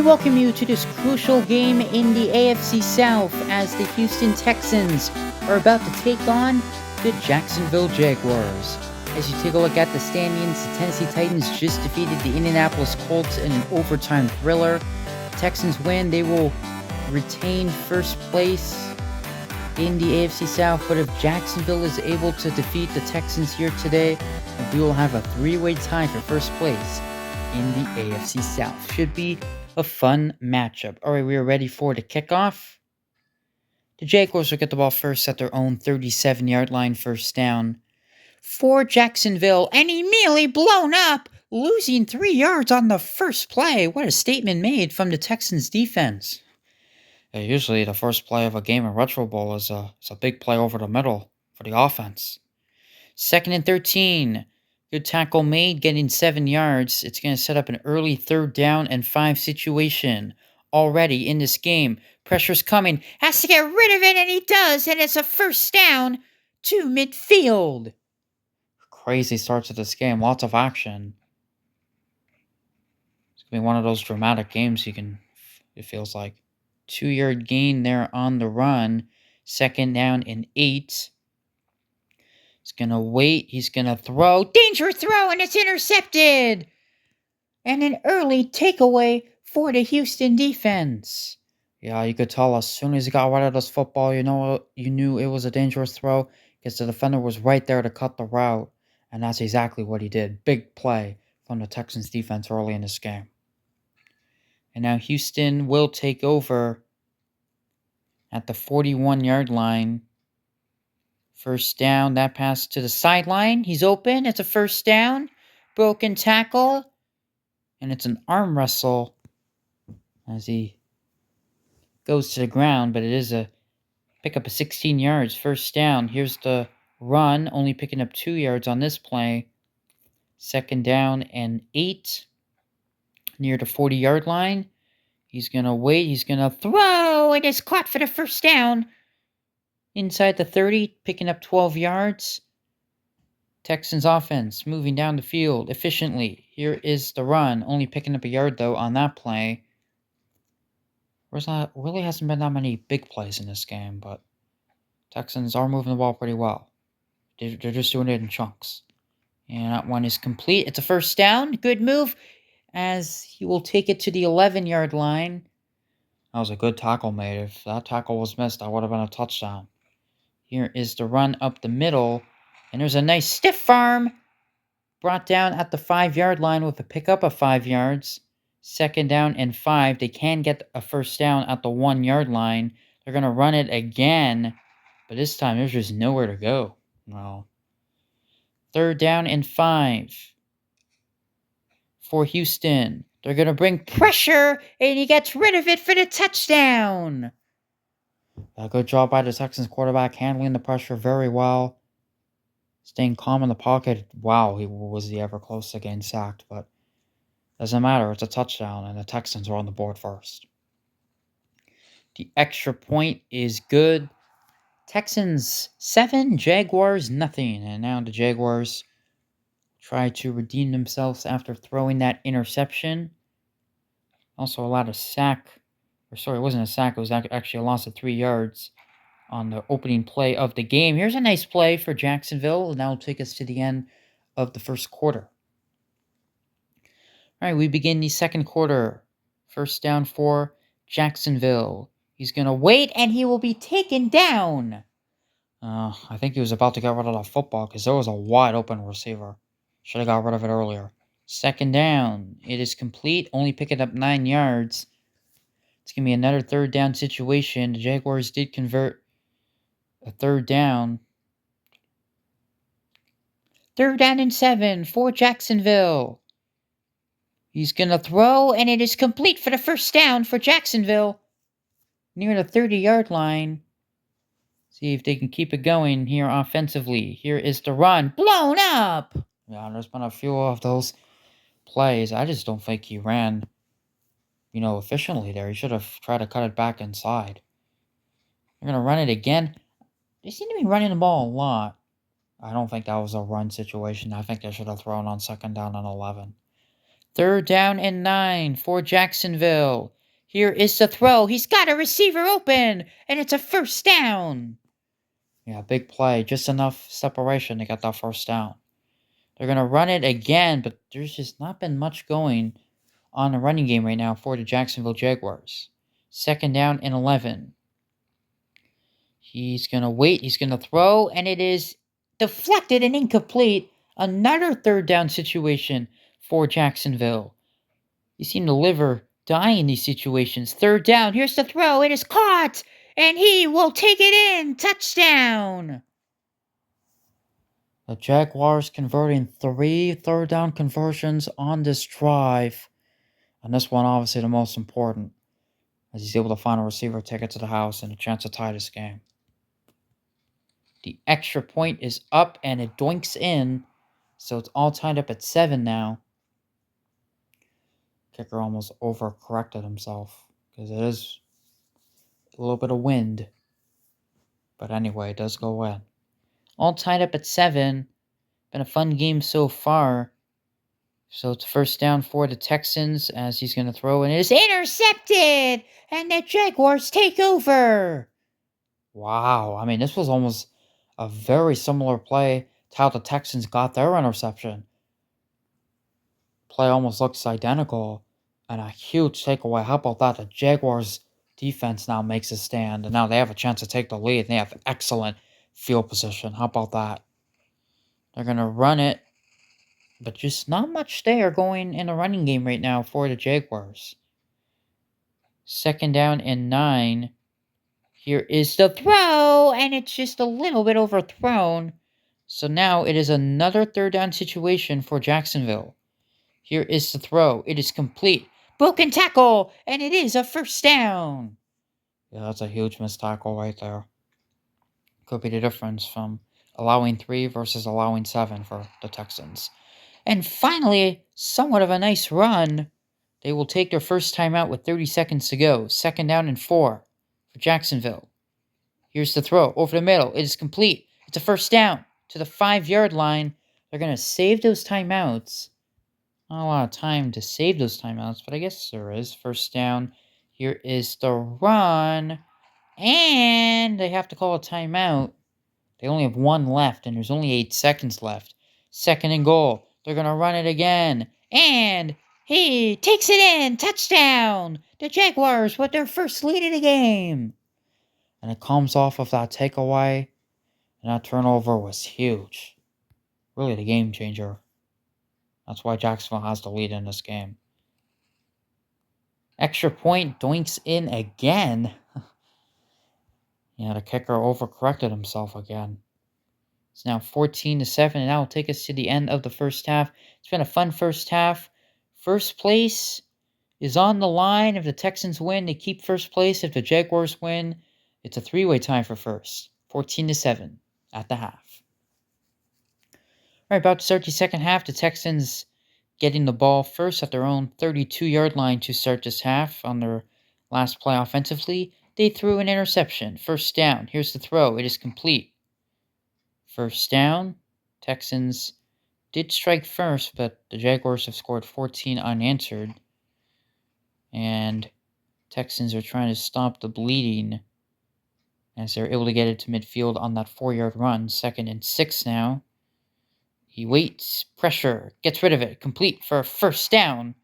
welcome you to this crucial game in the AFC South as the Houston Texans are about to take on the Jacksonville Jaguars. As you take a look at the standings, the Tennessee Titans just defeated the Indianapolis Colts in an overtime thriller. The Texans win, they will retain first place in the AFC South, but if Jacksonville is able to defeat the Texans here today, we will have a three-way tie for first place in the AFC South. Should be a fun matchup. All right, we are ready for the kickoff. The Jaguars will get the ball first at their own 37-yard line, first down for Jacksonville, and immediately blown up, losing 3 yards on the first play. What a statement made from the Texans defense. Usually the first play of a game in Retro Bowl is a big play over the middle for the offense. 2nd and 13. Good tackle made, getting 7 yards. It's going to set up an early 3rd down and 5 situation already in this game. Pressure's coming. Has to get rid of it, and he does. And it's a first down to midfield. Crazy start to this game. Lots of action. It's going to be one of those dramatic games it feels like. 2-yard gain there on the run. 2nd down and 8. He's going to wait. He's going to throw. Danger throw, and it's intercepted. And an early takeaway for the Houston defense. Yeah, you could tell as soon as he got rid of this football, you knew it was a dangerous throw because the defender was right there to cut the route. And that's exactly what he did. Big play from the Texans defense early in this game. And now Houston will take over at the 41-yard line. First down, that pass to the sideline. He's open. It's a first down. Broken tackle. And it's an arm wrestle as he goes to the ground. But it is a pickup of 16 yards. First down. Here's the run. Only picking up 2 yards on this play. 2nd down and 8. Near the 40-yard line. He's going to wait. He's going to throw. It is caught for the first down. Inside the 30, picking up 12 yards. Texans offense moving down the field efficiently. Here is the run. Only picking up a yard, though, on that play. Really hasn't been that many big plays in this game, but Texans are moving the ball pretty well. They're just doing it in chunks. And that one is complete. It's a first down. Good move as he will take it to the 11-yard line. That was a good tackle made. If that tackle was missed, that would have been a touchdown. Here is the run up the middle. And there's a nice stiff arm brought down at the 5-yard line with a pickup of 5 yards. 2nd down and 5. They can get a first down at the 1-yard line. They're going to run it again. But this time there's just nowhere to go. No. 3rd down and 5 for Houston. They're going to bring pressure, and he gets rid of it for the touchdown. A good job by the Texans quarterback, handling the pressure very well. Staying calm in the pocket. Wow, was he ever close to getting sacked, but doesn't matter. It's a touchdown, and the Texans are on the board first. The extra point is good. Texans 7, Jaguars nothing. And now the Jaguars try to redeem themselves after throwing that interception. Also allowed a sack. It wasn't a sack. It was actually a loss of 3 yards on the opening play of the game. Here's a nice play for Jacksonville. And that will take us to the end of the first quarter. All right, we begin the second quarter. First down for Jacksonville. He's going to wait, and he will be taken down. I think he was about to get rid of the football because there was a wide open receiver. Should have got rid of it earlier. 2nd down. It is complete. Only picking up 9 yards. It's going to be another 3rd down situation. The Jaguars did convert a 3rd down. 3rd down and 7 for Jacksonville. He's going to throw, and it is complete for the first down for Jacksonville. Near the 30-yard line. See if they can keep it going here offensively. Here is the run. Blown up! Yeah, there's been a few of those plays. I just don't think he ran, efficiently there. He should have tried to cut it back inside. They're going to run it again. They seem to be running the ball a lot. I don't think that was a run situation. I think they should have thrown on 2nd down and 11. Third down and 9 for Jacksonville. Here is the throw. He's got a receiver open, and it's a first down. Yeah, big play. Just enough separation to get that first down. They're going to run it again, but there's just not been much going on the running game right now for the Jacksonville Jaguars. Second down and 11. He's going to wait. He's going to throw, and it is deflected and incomplete. Another third down situation for Jacksonville. You seem to live or die in these situations. Third down. Here's the throw. It is caught, and he will take it in. Touchdown. The Jaguars converting 3 third down conversions on this drive. And this one, obviously, the most important, as he's able to find a receiver, take it to the house, and a chance to tie this game. The extra point is up, and it doinks in. So it's all tied up at 7 now. Kicker almost overcorrected himself, because it is a little bit of wind. But anyway, it does go in. All tied up at 7. Been a fun game so far. So it's first down for the Texans as he's going to throw, and it is intercepted, and the Jaguars take over. Wow, I mean, this was almost a very similar play to how the Texans got their interception. Play almost looks identical, and a huge takeaway. How about that? The Jaguars defense now makes a stand, and now they have a chance to take the lead. They have excellent field position. How about that? They're going to run it, but just not much there going in the running game right now for the Jaguars. Second down and 9. Here is the throw, and it's just a little bit overthrown. So now it is another third down situation for Jacksonville. Here is the throw. It is complete. Broken tackle, and it is a first down. Yeah, that's a huge missed tackle right there. Could be the difference from allowing 3 versus allowing 7 for the Texans. And finally, somewhat of a nice run. They will take their first timeout with 30 seconds to go. Second down and 4 for Jacksonville. Here's the throw over the middle. It is complete. It's a first down to the 5-yard line. They're going to save those timeouts. Not a lot of time to save those timeouts, but I guess there is. First down. Here is the run. And they have to call a timeout. They only have 1 left, and there's only 8 seconds left. Second and goal. They're going to run it again. And he takes it in. Touchdown. The Jaguars with their first lead of the game. And it comes off of that takeaway. And that turnover was huge. Really the game changer. That's why Jacksonville has the lead in this game. Extra point doinks in again. Yeah, the kicker overcorrected himself again. It's now 14-7, and that will take us to the end of the first half. It's been a fun first half. First place is on the line. If the Texans win, they keep first place. If the Jaguars win, it's a 3-way tie for first. 14-7 at the half. All right, about to start the second half. The Texans getting the ball first at their own 32-yard line to start this half. On their last play offensively, they threw an interception. First down. Here's the throw. It is complete. First down. Texans did strike first, but the Jaguars have scored 14 unanswered. And Texans are trying to stop the bleeding as they're able to get it to midfield on that 4-yard run. Second and 6 now. He waits. Pressure. Gets rid of it. Complete for a first down.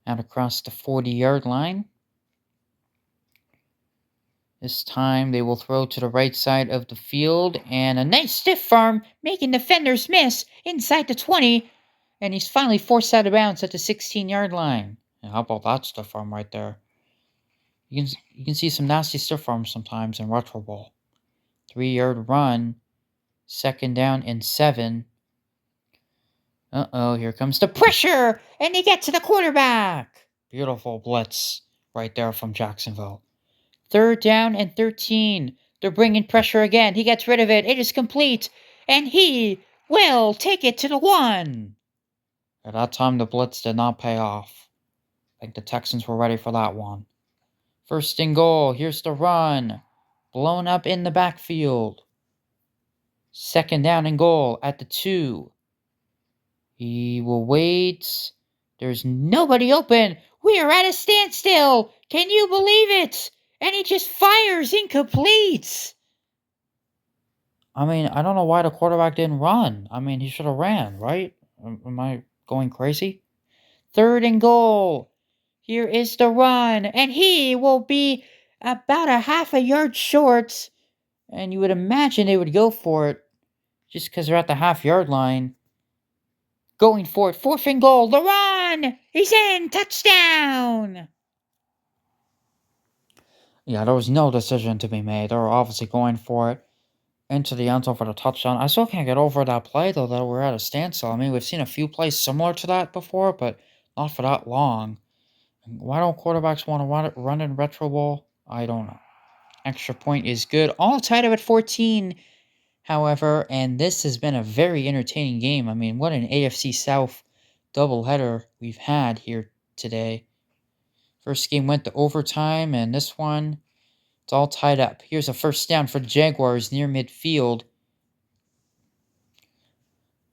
Out across the 40-yard line. This time they will throw to the right side of the field. And a nice stiff arm making defenders miss inside the 20. And he's finally forced out of bounds at the 16-yard line. And how about that stiff arm right there? You can see some nasty stiff arms sometimes in retro ball. 3-yard run. Second down and 7. Uh-oh, here comes the pressure. And they get to the quarterback. Beautiful blitz right there from Jacksonville. Third down and 13. They're bringing pressure again. He gets rid of it. It is complete. And he will take it to the 1. At that time, the blitz did not pay off. I think the Texans were ready for that one. First and goal. Here's the run. Blown up in the backfield. Second down and goal at the 2. He will wait. There's nobody open. We are at a standstill. Can you believe it? And he just fires incomplete. I mean, I don't know why the quarterback didn't run. I mean, he should have ran, right? Am I going crazy? 3rd and goal. Here is the run, and he will be about a half a yard short. And you would imagine they would go for it just because they're at the half-yard line. Going for it, 4th and goal, the run! He's in, touchdown! Yeah, there was no decision to be made. They were obviously going for it into the end zone for the touchdown. I still can't get over that play, though, that we're at a standstill. I mean, we've seen a few plays similar to that before, but not for that long. Why don't quarterbacks want to run in retro ball? I don't know. Extra point is good. All tied up at 14, however, and this has been a very entertaining game. I mean, what an AFC South doubleheader we've had here today. First game went to overtime, and this one, it's all tied up. Here's a first down for the Jaguars near midfield.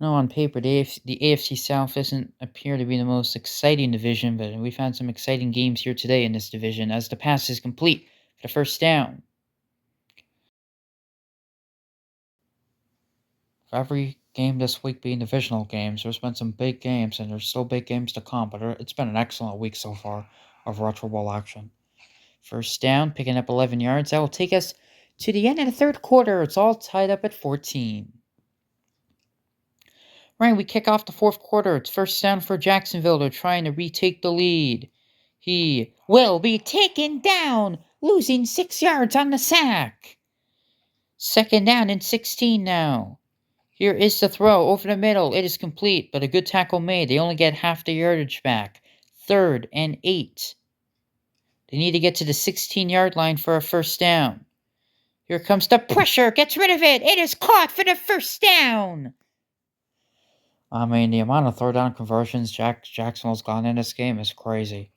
No, on paper, the AFC South doesn't appear to be the most exciting division, but we've had some exciting games here today in this division as the pass is complete for the first down. For every game this week being divisional games, there's been some big games, and there's still big games to come, but it's been an excellent week so far of retro ball action. First down, picking up 11 yards. That will take us to the end of the third quarter. It's all tied up at 14. Right, we kick off the fourth quarter. It's first down for Jacksonville. They're trying to retake the lead. He will be taken down, losing 6 yards on the sack. Second down and 16 now. Here is the throw over the middle. It is complete, but a good tackle made. They only get half the yardage back. 3rd and 8. They need to get to the 16-yard line for a first down. Here comes the pressure. Gets rid of it. It is caught for the first down. I mean, the amount of third down conversions Jacksonville's gone in this game is crazy.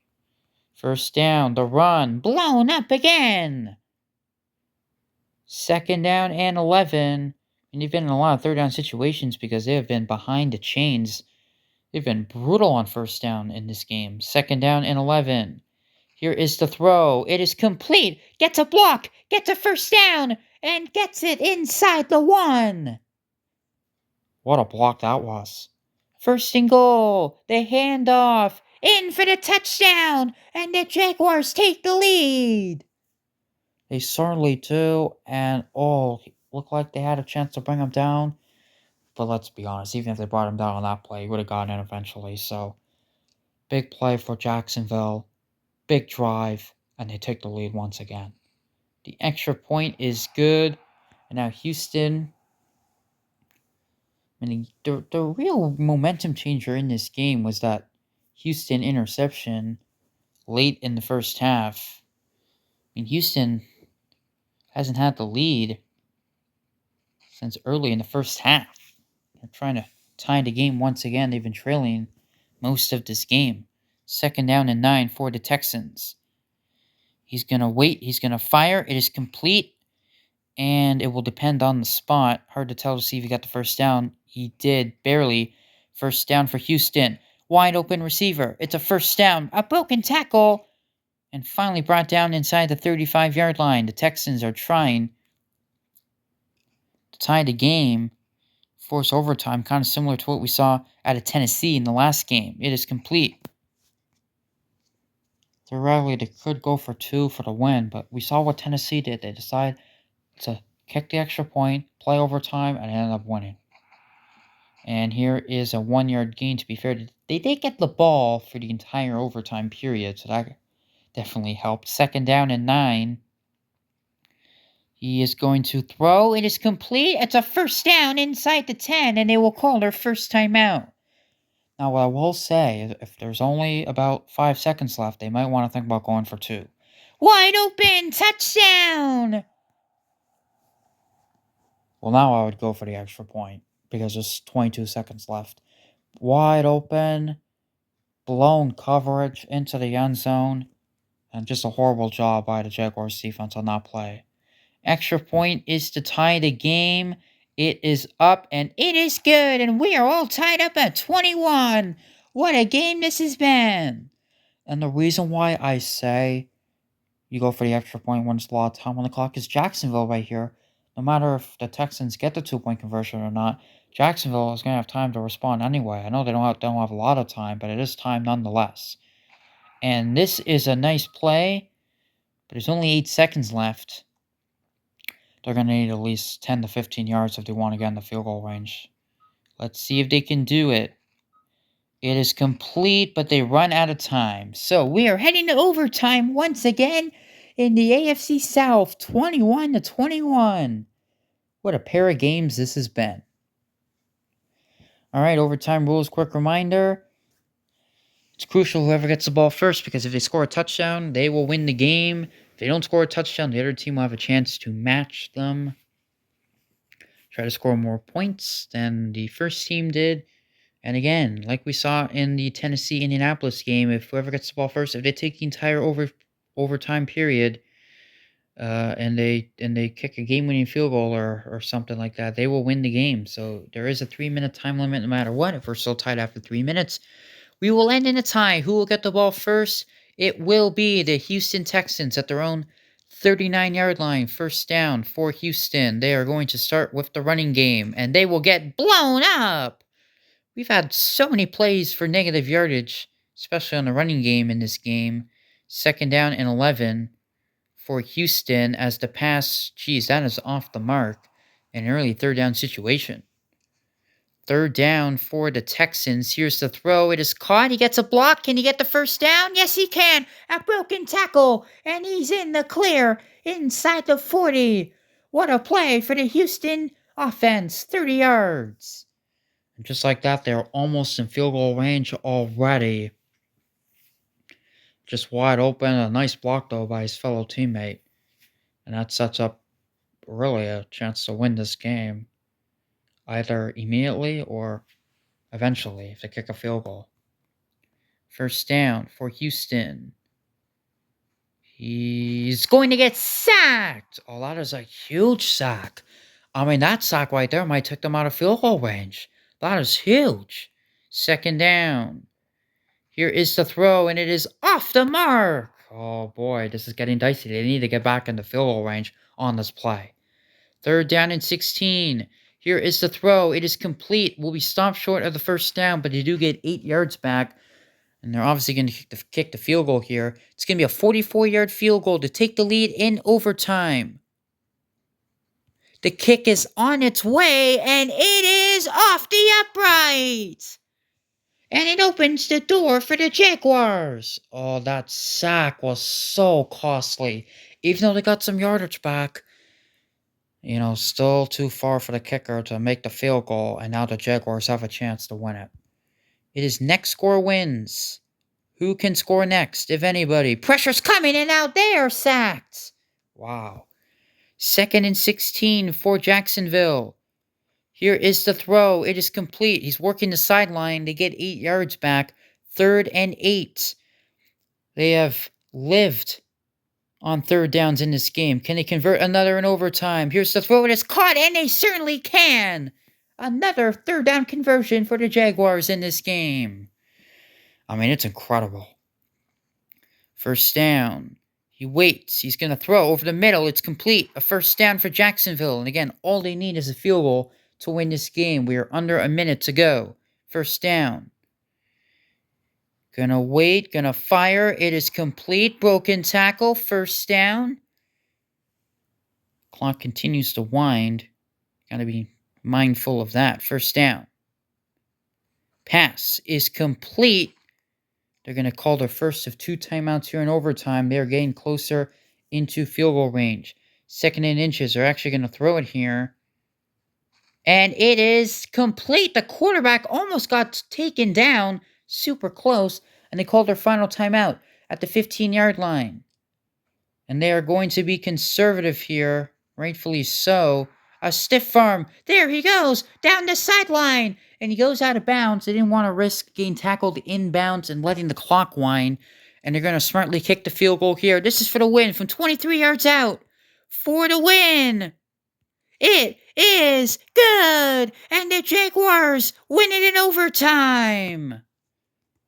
First down, the run, blown up again. Second down and 11. And they've been in a lot of third down situations because they have been behind the chains. They've been brutal on first down in this game. Second down and 11. Here is the throw. It is complete. Gets a block. Gets a first down. And gets it inside the 1. What a block that was. First and goal. The handoff. In for the touchdown. And the Jaguars take the lead. They certainly do. And, looked like they had a chance to bring him down. But let's be honest, even if they brought him down on that play, he would have gotten in eventually. So, big play for Jacksonville. Big drive. And they take the lead once again. The extra point is good. And now Houston. I mean, the real momentum changer in this game was that Houston interception late in the first half. I mean, Houston hasn't had the lead since early in the first half. They're trying to tie the game once again. They've been trailing most of this game. Second down and 9 for the Texans. He's going to wait. He's going to fire. It is complete. And it will depend on the spot. Hard to tell to see if he got the first down. He did, barely. First down for Houston. Wide open receiver. It's a first down. A broken tackle. And finally brought down inside the 35-yard line. The Texans are trying to tie the game. Force overtime, kind of similar to what we saw out of Tennessee in the last game. It is complete. Theoretically, they could go for 2 for the win, but we saw what Tennessee did. They decided to kick the extra point, play overtime, and ended up winning. And here is a 1-yard gain. To be fair, they did get the ball for the entire overtime period, so that definitely helped. Second down and 9. He is going to throw. It is complete. It's a first down inside the 10, and they will call their first timeout. Now, what I will say, if there's only about 5 seconds left, they might want to think about going for 2. Wide open, touchdown! Well, now I would go for the extra point because there's 22 seconds left. Wide open, blown coverage into the end zone, and just a horrible job by the Jaguars defense on that play. Extra point is to tie the game, It is up, and it is good, and we are all tied up at 21. What a game this has been. And the reason why I say you go for the extra point when there's a lot of time on the clock is Jacksonville right here. No matter if the Texans get the 2-point conversion or not, Jacksonville is going to have time to respond anyway. I know they don't have a lot of time, but it is time nonetheless. And this is a nice play, but there's only 8 seconds left. They're going to need at least 10 to 15 yards if they want to get in the field goal range. Let's see if they can do it. It is complete, but they run out of time. So we are heading to overtime once again in the AFC South, 21-21. What a pair of games this has been. All right, overtime rules, quick reminder. It's crucial whoever gets the ball first, because if they score a touchdown, they will win the game. If they don't score a touchdown, the other team will have a chance to match them. Try to score more points than the first team did. And again, like we saw in the Tennessee-Indianapolis game, if whoever gets the ball first, if they take the entire overtime period, and they kick a game-winning field goal or something like that, they will win the game. So there is a 3-minute time limit no matter what. If we're still tied after 3 minutes, we will end in a tie. Who will get the ball first? It will be the Houston Texans at their own 39-yard line. First down for Houston. They are going to start with the running game, and they will get blown up. We've had so many plays for negative yardage, especially on the running game in this game. Second down and 11 for Houston as the pass, that is off the mark. An early third down situation. Third down for the Texans. Here's the throw. It is caught. He gets a block. Can he get the first down? Yes, he can. A broken tackle, and he's in the clear inside the 40. What a play for the Houston offense. 30 yards. And just like that, they're almost in field goal range already. Just wide open. A nice block, though, by his fellow teammate. And that sets up really a chance to win this game. Either immediately or eventually if they kick a field goal. First down for Houston. He's going to get sacked. Oh, that is a huge sack. I mean, that sack right there might take them out of field goal range. That is huge. Second down. Here is the throw, and it is off the mark. Oh, boy, this is getting dicey. They need to get back in the field goal range on this play. Third down and 16. Here is the throw. It is complete. Will be stopped short of the first down, but they do get 8 yards back. And they're obviously going to kick the field goal here. It's going to be a 44-yard field goal to take the lead in overtime. The kick is on its way, and it is off the upright. And it opens the door for the Jaguars. Oh, that sack was so costly. Even though they got some yardage back, still too far for the kicker to make the field goal, and now the Jaguars have a chance to win it. It is next score wins. Who can score next, if anybody? Pressure's coming, and out they are sacked. Wow. Second and 16 for Jacksonville. Here is the throw. It is complete. He's working the sideline. They get 8 yards back. Third and 8. They have lived on third downs in this game. Can they convert another in overtime? Here's the throw. It is caught, and they certainly can. Another third down conversion for the Jaguars in this game. I mean, it's incredible. First down. He waits. He's going to throw over the middle. It's complete. A first down for Jacksonville. And again, all they need is a field goal to win this game. We are under a minute to go. First down. Gonna wait. Gonna fire. It is complete. Broken tackle. First down. Clock continues to wind. Gotta be mindful of that. First down. Pass is complete. They're going to call their first of 2 timeouts here in overtime. They're getting closer into field goal range. Second and inches. They're actually going to throw it here. And it is complete. The quarterback almost got taken down. Super close. And they called their final timeout at the 15-yard line. And they are going to be conservative here. Rightfully so. A stiff arm. There he goes. Down the sideline. And he goes out of bounds. They didn't want to risk getting tackled inbounds and letting the clock wind. And they're going to smartly kick the field goal here. This is for the win from 23 yards out. For the win. It is good! And the Jaguars win it in overtime!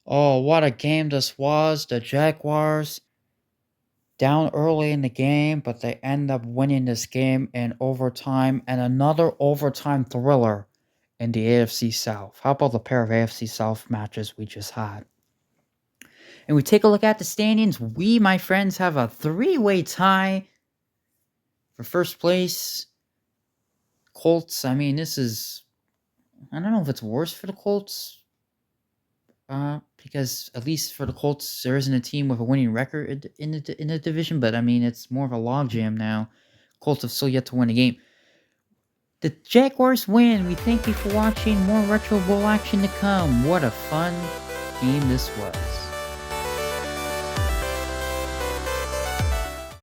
Oh, what a game this was. The Jaguars down early in the game, but they end up winning this game in overtime, and another overtime thriller in the AFC South. How about the pair of AFC South matches we just had? And we take a look at the standings. We, my friends, have a three-way tie for first place. Colts, I mean, this is... I don't know if it's worse for the Colts. Because at least for the Colts, there isn't a team with a winning record in the division. But I mean, it's more of a logjam now. Colts have still yet to win a game. The Jaguars win. We thank you for watching. More Retro Bowl action to come. What a fun game this was.